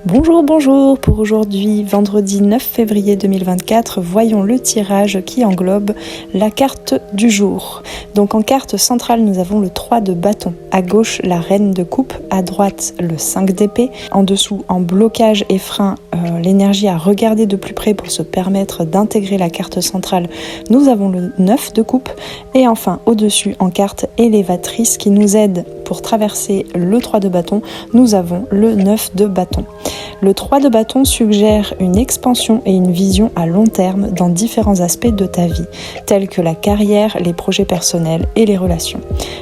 Bonjour, pour aujourd'hui, vendredi 9 février 2024, voyons le tirage qui englobe la carte du jour. Donc en carte centrale, nous avons le 3 de bâton. À gauche, la reine de coupe, à droite, le 5 d'épée. En dessous, en blocage et frein, l'énergie à regarder de plus près pour se permettre d'intégrer la carte centrale, nous avons le 9 de coupe. Et enfin, au-dessus, en carte élévatrice qui nous aide pour traverser le 3 de bâton, nous avons le 9 de bâton. Le 3 de bâton suggère une expansion et une vision à long terme dans différents aspects de ta vie, tels que la carrière, les projets personnels et les relations.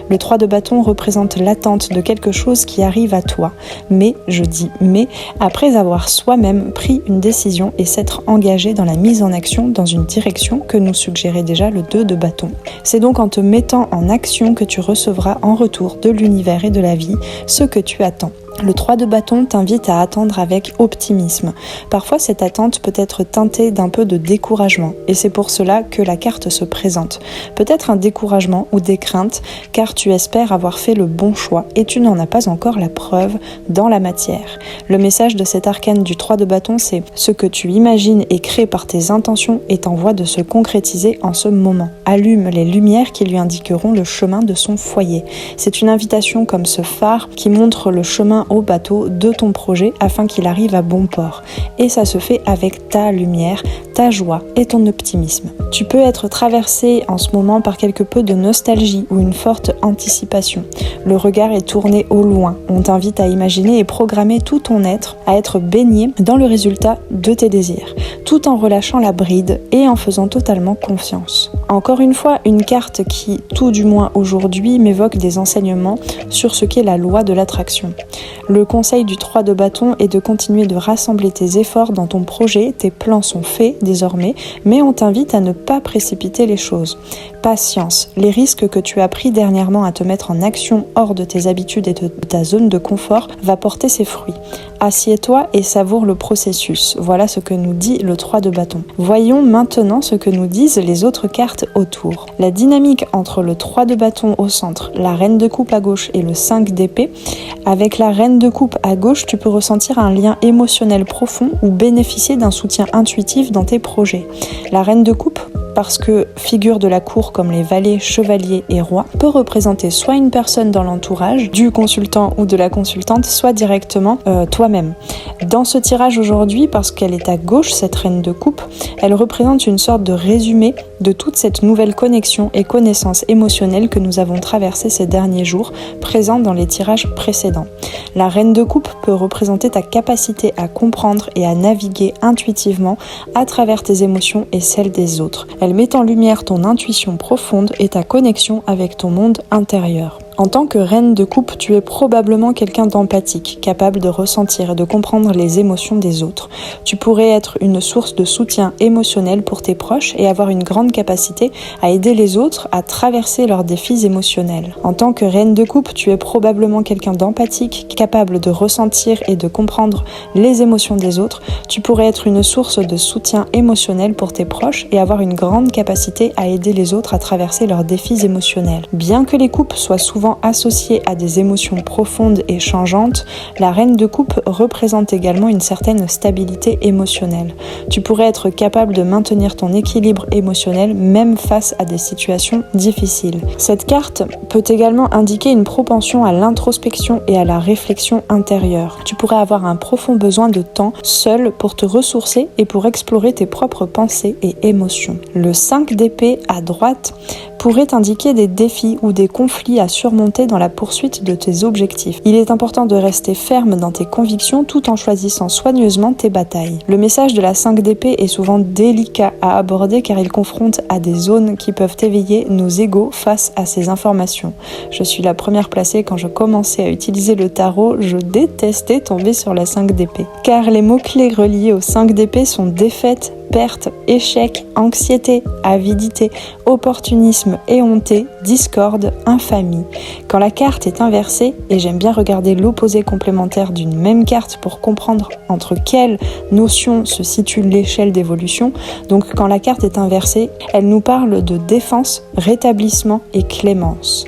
Le 3 de bâton représente l'attente de quelque chose qui arrive à toi, mais, je dis mais, après avoir soi-même pris une décision et s'être engagé dans la mise en action dans une direction que nous suggérait déjà le 2 de bâton. C'est donc en te mettant en action que tu recevras en retour de l'univers et de la vie ce que tu attends. Le 3 de bâton t'invite à attendre avec optimisme. Parfois, cette attente peut être teintée d'un peu de découragement, et c'est pour cela que la carte se présente. Peut-être un découragement ou des craintes, car tu espères avoir fait le bon choix, et tu n'en as pas encore la preuve dans la matière. Le message de cet arcane du 3 de bâton, c'est « Ce que tu imagines et crées par tes intentions est en voie de se concrétiser en ce moment. Allume les lumières qui lui indiqueront le chemin de son foyer. » C'est une invitation comme ce phare qui montre le chemin au bateau de ton projet afin qu'il arrive à bon port. Et ça se fait avec ta lumière, ta joie et ton optimisme. Tu peux être traversé en ce moment par quelque peu de nostalgie ou une forte anticipation. Le regard est tourné au loin. On t'invite à imaginer et programmer tout ton être à être baigné dans le résultat de tes désirs, tout en relâchant la bride et en faisant totalement confiance. Encore une fois, une carte qui, tout du moins aujourd'hui, m'évoque des enseignements sur ce qu'est la loi de l'attraction. Le conseil du 3 de bâton est de continuer de rassembler tes efforts dans ton projet, tes plans sont faits désormais, mais on t'invite à ne pas précipiter les choses. Patience, les risques que tu as pris dernièrement à te mettre en action hors de tes habitudes et de ta zone de confort va porter ses fruits. Assieds-toi et savoure le processus. Voilà ce que nous dit le 3 de bâton. Voyons maintenant ce que nous disent les autres cartes autour. La dynamique entre le 3 de bâton au centre, la reine de coupe à gauche et le 5 d'épée. Avec la reine de coupe à gauche, tu peux ressentir un lien émotionnel profond ou bénéficier d'un soutien intuitif dans tes projets. La reine de coupe, parce que figure de la cour comme les valets, chevaliers et rois, peut représenter soit une personne dans l'entourage du consultant ou de la consultante, soit directement toi-même. Dans ce tirage aujourd'hui, parce qu'elle est à gauche, cette reine de coupe, elle représente une sorte de résumé de toute cette nouvelle connexion et connaissance émotionnelle que nous avons traversée ces derniers jours, présente dans les tirages précédents. La reine de coupe peut représenter ta capacité à comprendre et à naviguer intuitivement à travers tes émotions et celles des autres. Elle met en lumière ton intuition profonde et ta connexion avec ton monde intérieur. En tant que reine de coupe, tu es probablement quelqu'un d'empathique, capable de ressentir et de comprendre les émotions des autres. Tu pourrais être une source de soutien émotionnel pour tes proches et avoir une grande capacité à aider les autres à traverser leurs défis émotionnels. En tant que reine de coupe, tu es probablement quelqu'un d'empathique, capable de ressentir et de comprendre les émotions des autres. Tu pourrais être une source de soutien émotionnel pour tes proches et avoir une grande capacité à aider les autres à traverser leurs défis émotionnels. Bien que les coupes soient souvent associée à des émotions profondes et changeantes, la reine de coupe représente également une certaine stabilité émotionnelle. Tu pourrais être capable de maintenir ton équilibre émotionnel même face à des situations difficiles. Cette carte peut également indiquer une propension à l'introspection et à la réflexion intérieure. Tu pourrais avoir un profond besoin de temps seul pour te ressourcer et pour explorer tes propres pensées et émotions. Le 5 d'épée à droite pourrait indiquer des défis ou des conflits à surmonter dans la poursuite de tes objectifs. Il est important de rester ferme dans tes convictions tout en choisissant soigneusement tes batailles. Le message de la 5 d'épée est souvent délicat à aborder car il confronte à des zones qui peuvent éveiller nos égos face à ces informations. Je suis la première placée quand je commençais à utiliser le tarot, je détestais tomber sur la 5 d'épée. Car les mots-clés reliés au 5 d'épée sont défaite, perte, échec, anxiété, avidité, opportunisme, éhonté, discorde, infamie. Quand la carte est inversée, et j'aime bien regarder l'opposé complémentaire d'une même carte pour comprendre entre quelles notions se situe l'échelle d'évolution, donc quand la carte est inversée, elle nous parle de défense, rétablissement et clémence.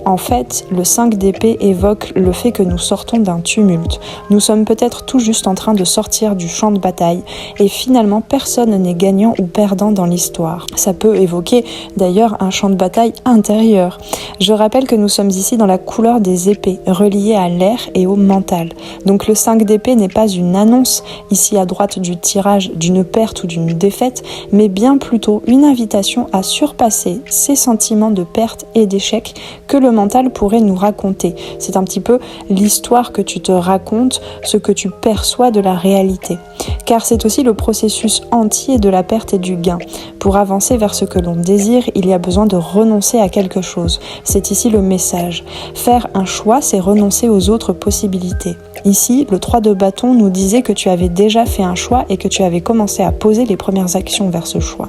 En fait, le 5 d'épée évoque le fait que nous sortons d'un tumulte. Nous sommes peut-être tout juste en train de sortir du champ de bataille et finalement personne n'est gagnant ou perdant dans l'histoire. Ça peut évoquer d'ailleurs un champ de bataille intérieur. Je rappelle que nous sommes ici dans la couleur des épées, reliées à l'air et au mental. Donc le 5 d'épée n'est pas une annonce, ici à droite du tirage, d'une perte ou d'une défaite, mais bien plutôt une invitation à surpasser ces sentiments de perte et d'échec que le mental pourrait nous raconter. C'est un petit peu l'histoire que tu te racontes, ce que tu perçois de la réalité. Car c'est aussi le processus entier de la perte et du gain. Pour avancer vers ce que l'on désire, il y a besoin de renoncer à quelque chose. C'est ici le message. Faire un choix, c'est renoncer aux autres possibilités. Ici, le 3 de bâton nous disait que tu avais déjà fait un choix et que tu avais commencé à poser les premières actions vers ce choix.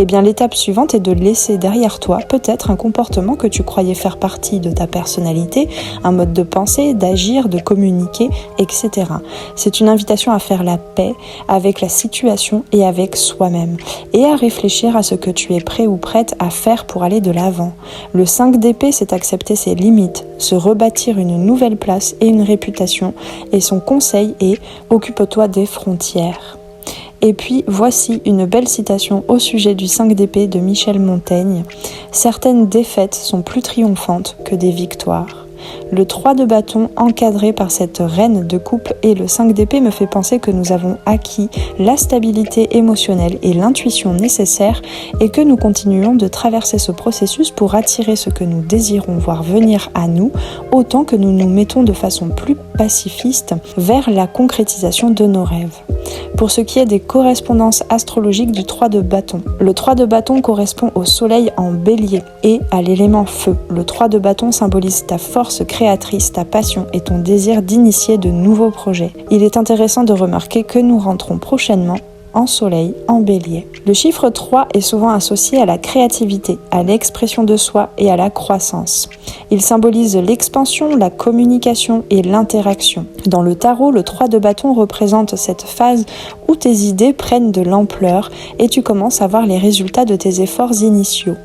Eh bien, l'étape suivante est de laisser derrière toi peut-être un comportement que tu croyais faire partie de ta personnalité, un mode de pensée, d'agir, de communiquer, etc. C'est une invitation à faire la paix avec la situation et avec soi-même, et à réfléchir à ce que tu es prêt ou prête à faire pour aller de l'avant. Le 5 d'épée, c'est accepter ses limites, se rebâtir une nouvelle place et une réputation, et son conseil est « occupe-toi des frontières ». Et puis, voici une belle citation au sujet du 5 d'épée de Michel Montaigne. « Certaines défaites sont plus triomphantes que des victoires. » Le 3 de bâton encadré par cette reine de coupe et le 5 d'épée me fait penser que nous avons acquis la stabilité émotionnelle et l'intuition nécessaires et que nous continuons de traverser ce processus pour attirer ce que nous désirons voir venir à nous autant que nous nous mettons de façon plus pacifiste vers la concrétisation de nos rêves. Pour ce qui est des correspondances astrologiques du 3 de bâton, le 3 de bâton correspond au soleil en bélier et à l'élément feu. Le 3 de bâton symbolise ta force créatrice, ta passion et ton désir d'initier de nouveaux projets. Il est intéressant de remarquer que nous rentrons prochainement en soleil, en bélier. Le chiffre 3 est souvent associé à la créativité, à l'expression de soi et à la croissance. Il symbolise l'expansion, la communication et l'interaction. Dans le tarot, le 3 de bâton représente cette phase où tes idées prennent de l'ampleur et tu commences à voir les résultats de tes efforts initiaux.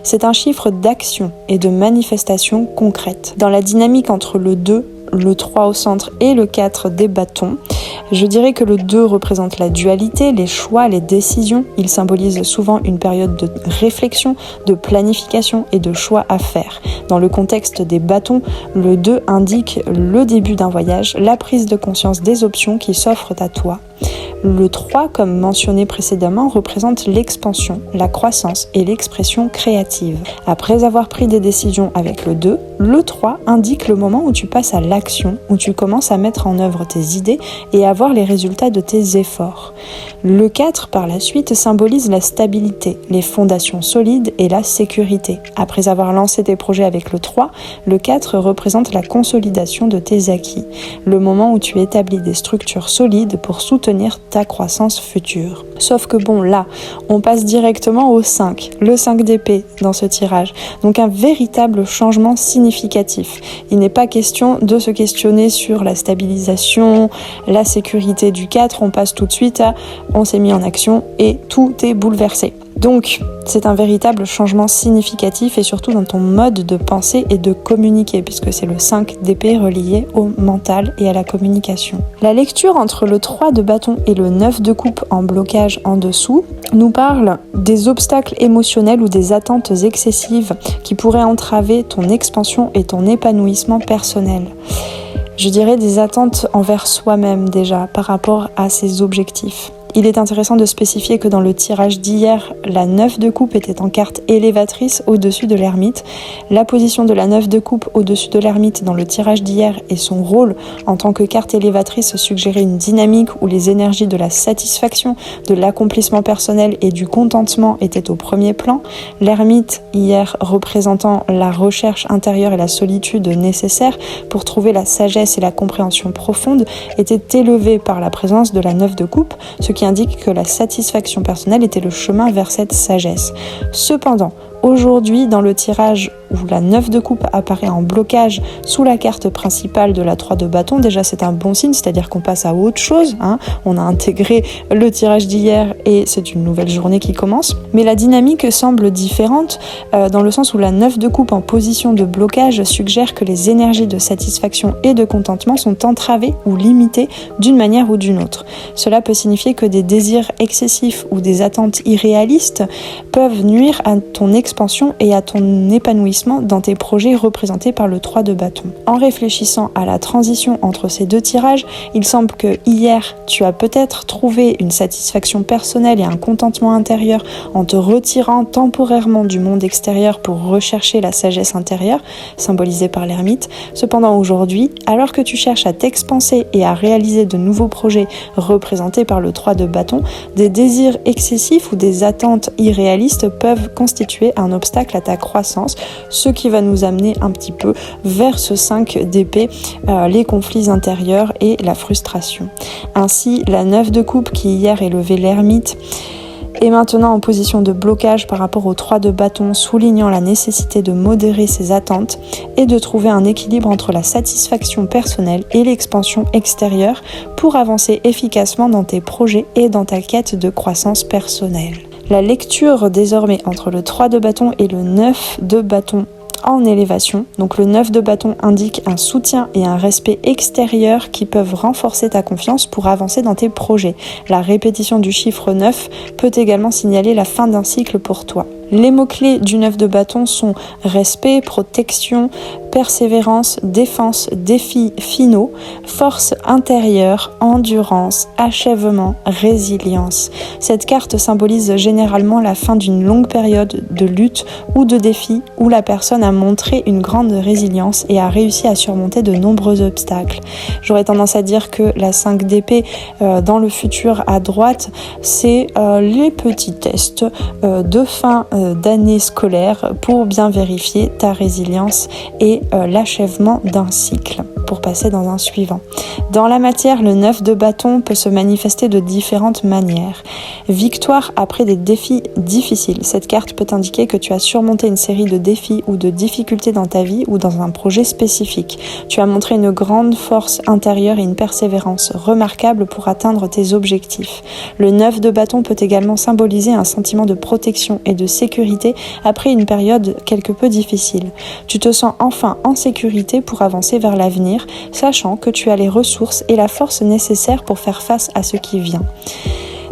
C'est un chiffre d'action et de manifestation concrète. Dans la dynamique entre le 2, le 3 au centre et le 4 des bâtons, je dirais que le 2 représente la dualité, les choix, les décisions. Il symbolise souvent une période de réflexion, de planification et de choix à faire. Dans le contexte des bâtons, le 2 indique le début d'un voyage, la prise de conscience des options qui s'offrent à toi. Le 3, comme mentionné précédemment, représente l'expansion, la croissance et l'expression créative. Après avoir pris des décisions avec le 2, le 3 indique le moment où tu passes à l'action, où tu commences à mettre en œuvre tes idées et à voir les résultats de tes efforts. Le 4, par la suite, symbolise la stabilité, les fondations solides et la sécurité. Après avoir lancé tes projets avec le 3, le 4 représente la consolidation de tes acquis, le moment où tu établis des structures solides pour soutenir ta croissance future. Sauf que bon, là, on passe directement au 5, le 5 d'épée dans ce tirage. Donc un véritable changement significatif. Il n'est pas question de se questionner sur la stabilisation, la sécurité du 4, on passe tout de suite à on s'est mis en action et tout est bouleversé. Donc, c'est un véritable changement significatif et surtout dans ton mode de penser et de communiquer puisque c'est le 5 d'épée relié au mental et à la communication. La lecture entre le 3 de bâton et le 9 de coupe en blocage en dessous nous parle des obstacles émotionnels ou des attentes excessives qui pourraient entraver ton expansion et ton épanouissement personnel. Je dirais des attentes envers soi-même déjà par rapport à ses objectifs. Il est intéressant de spécifier que dans le tirage d'hier, la 9 de coupe était en carte élévatrice au-dessus de l'ermite. La position de la 9 de coupe au-dessus de l'ermite dans le tirage d'hier et son rôle en tant que carte élévatrice suggérait une dynamique où les énergies de la satisfaction, de l'accomplissement personnel et du contentement étaient au premier plan. L'ermite, hier, représentant la recherche intérieure et la solitude nécessaires pour trouver la sagesse et la compréhension profonde, était élevé par la présence de la 9 de coupe, ce qui indique que la satisfaction personnelle était le chemin vers cette sagesse. Cependant, aujourd'hui, dans le tirage où la 9 de coupe apparaît en blocage sous la carte principale de la 3 de bâton, déjà c'est un bon signe, c'est-à-dire qu'on passe à autre chose, on a intégré le tirage d'hier et c'est une nouvelle journée qui commence. Mais la dynamique semble différente dans le sens où la 9 de coupe en position de blocage suggère que les énergies de satisfaction et de contentement sont entravées ou limitées d'une manière ou d'une autre. Cela peut signifier que des désirs excessifs ou des attentes irréalistes peuvent nuire à ton expansion et à ton épanouissement dans tes projets représentés par le 3 de bâton. En réfléchissant à la transition entre ces deux tirages, il semble que hier, tu as peut-être trouvé une satisfaction personnelle et un contentement intérieur en te retirant temporairement du monde extérieur pour rechercher la sagesse intérieure, symbolisée par l'ermite. Cependant aujourd'hui, alors que tu cherches à t'expanser et à réaliser de nouveaux projets représentés par le 3 de bâton, des désirs excessifs ou des attentes irréalistes peuvent constituer un obstacle à ta croissance, ce qui va nous amener un petit peu vers ce 5 d'épée, les conflits intérieurs et la frustration. Ainsi, la 9 de coupe qui hier élevait l'ermite est maintenant en position de blocage par rapport au 3 de bâton, soulignant la nécessité de modérer ses attentes et de trouver un équilibre entre la satisfaction personnelle et l'expansion extérieure pour avancer efficacement dans tes projets et dans ta quête de croissance personnelle. La lecture désormais entre le 3 de bâton et le 9 de bâton en élévation. Donc le 9 de bâton indique un soutien et un respect extérieur qui peuvent renforcer ta confiance pour avancer dans tes projets. La répétition du chiffre 9 peut également signaler la fin d'un cycle pour toi. Les mots-clés du 9 de bâton sont respect, protection, persévérance, défense, défis finaux, force intérieure, endurance, achèvement, résilience. Cette carte symbolise généralement la fin d'une longue période de lutte ou de défi où la personne a montré une grande résilience et a réussi à surmonter de nombreux obstacles. J'aurais tendance à dire que la 5 d'épée dans le futur à droite, c'est les petits tests de fin d'année scolaire pour bien vérifier ta résilience et l'achèvement d'un cycle pour passer dans un suivant. Dans la matière, le 9 de bâton peut se manifester de différentes manières. Victoire après des défis difficiles. Cette carte peut indiquer que tu as surmonté une série de défis ou de difficultés dans ta vie ou dans un projet spécifique. Tu as montré une grande force intérieure et une persévérance remarquable pour atteindre tes objectifs. Le 9 de bâton peut également symboliser un sentiment de protection et de sécurité après une période quelque peu difficile. Tu te sens enfin en sécurité pour avancer vers l'avenir, sachant que tu as les ressources et la force nécessaires pour faire face à ce qui vient.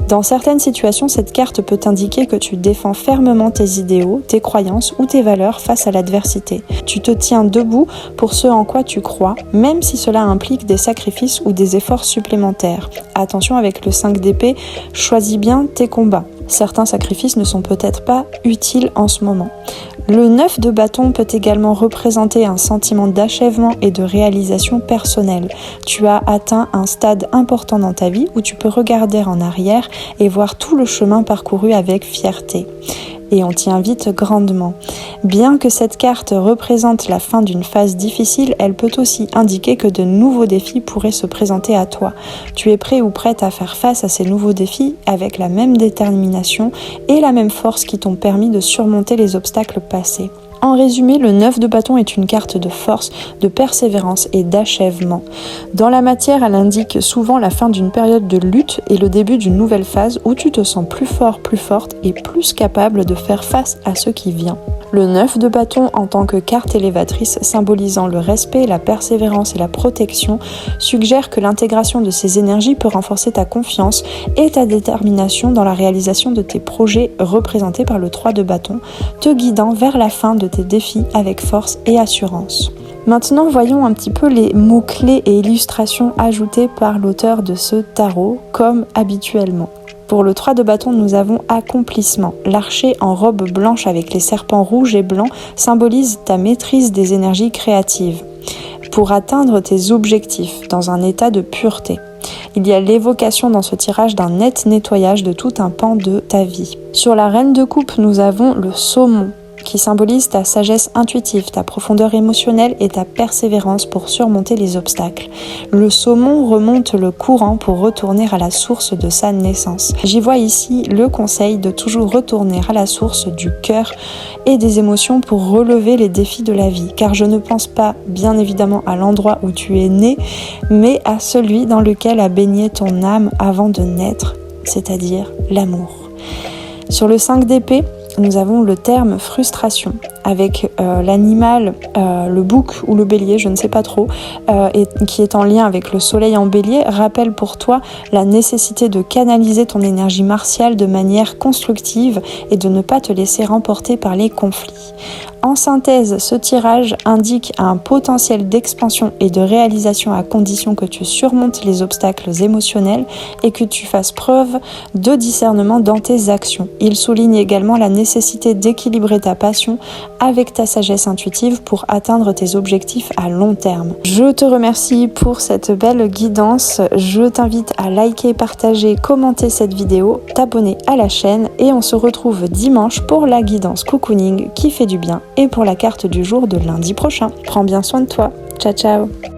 Dans certaines situations, cette carte peut indiquer que tu défends fermement tes idéaux, tes croyances ou tes valeurs face à l'adversité. Tu te tiens debout pour ce en quoi tu crois, même si cela implique des sacrifices ou des efforts supplémentaires. Attention avec le 5 d'épée, choisis bien tes combats. Certains sacrifices ne sont peut-être pas utiles en ce moment. Le 9 de bâton peut également représenter un sentiment d'achèvement et de réalisation personnelle. Tu as atteint un stade important dans ta vie où tu peux regarder en arrière et voir tout le chemin parcouru avec fierté. Et on t'y invite grandement. Bien que cette carte représente la fin d'une phase difficile, elle peut aussi indiquer que de nouveaux défis pourraient se présenter à toi. Tu es prêt ou prête à faire face à ces nouveaux défis avec la même détermination et la même force qui t'ont permis de surmonter les obstacles passés. En résumé, le 9 de bâton est une carte de force, de persévérance et d'achèvement. Dans la matière, elle indique souvent la fin d'une période de lutte et le début d'une nouvelle phase où tu te sens plus fort, plus forte et plus capable de faire face à ce qui vient. Le 9 de bâton en tant que carte élévatrice symbolisant le respect, la persévérance et la protection suggère que l'intégration de ces énergies peut renforcer ta confiance et ta détermination dans la réalisation de tes projets représentés par le 3 de bâton, te guidant vers la fin de tes défis avec force et assurance. Maintenant, voyons un petit peu les mots-clés et illustrations ajoutés par l'auteur de ce tarot, comme habituellement. Pour le 3 de bâton, nous avons accomplissement. L'archer en robe blanche avec les serpents rouges et blancs symbolise ta maîtrise des énergies créatives pour atteindre tes objectifs dans un état de pureté. Il y a l'évocation dans ce tirage d'un net nettoyage de tout un pan de ta vie. Sur la reine de coupe, nous avons le saumon. qui symbolise ta sagesse intuitive, ta profondeur émotionnelle et ta persévérance pour surmonter les obstacles. Le saumon remonte le courant pour retourner à la source de sa naissance. J'y vois ici le conseil de toujours retourner à la source du cœur et des émotions pour relever les défis de la vie, car je ne pense pas bien évidemment à l'endroit où tu es né, mais à celui dans lequel a baigné ton âme avant de naître, c'est-à-dire l'amour. Sur le 5 d'épée, nous avons le terme frustration avec l'animal, le bouc ou le bélier, je ne sais pas trop, et qui est en lien avec le soleil en bélier, rappelle pour toi la nécessité de canaliser ton énergie martiale de manière constructive et de ne pas te laisser remporter par les conflits. En synthèse, ce tirage indique un potentiel d'expansion et de réalisation à condition que tu surmontes les obstacles émotionnels et que tu fasses preuve de discernement dans tes actions. Il souligne également la nécessité d'équilibrer ta passion avec ta sagesse intuitive pour atteindre tes objectifs à long terme. Je te remercie pour cette belle guidance. Je t'invite à liker, partager, commenter cette vidéo, t'abonner à la chaîne et on se retrouve dimanche pour la guidance cocooning qui fait du bien et pour la carte du jour de lundi prochain. Prends bien soin de toi. Ciao ciao.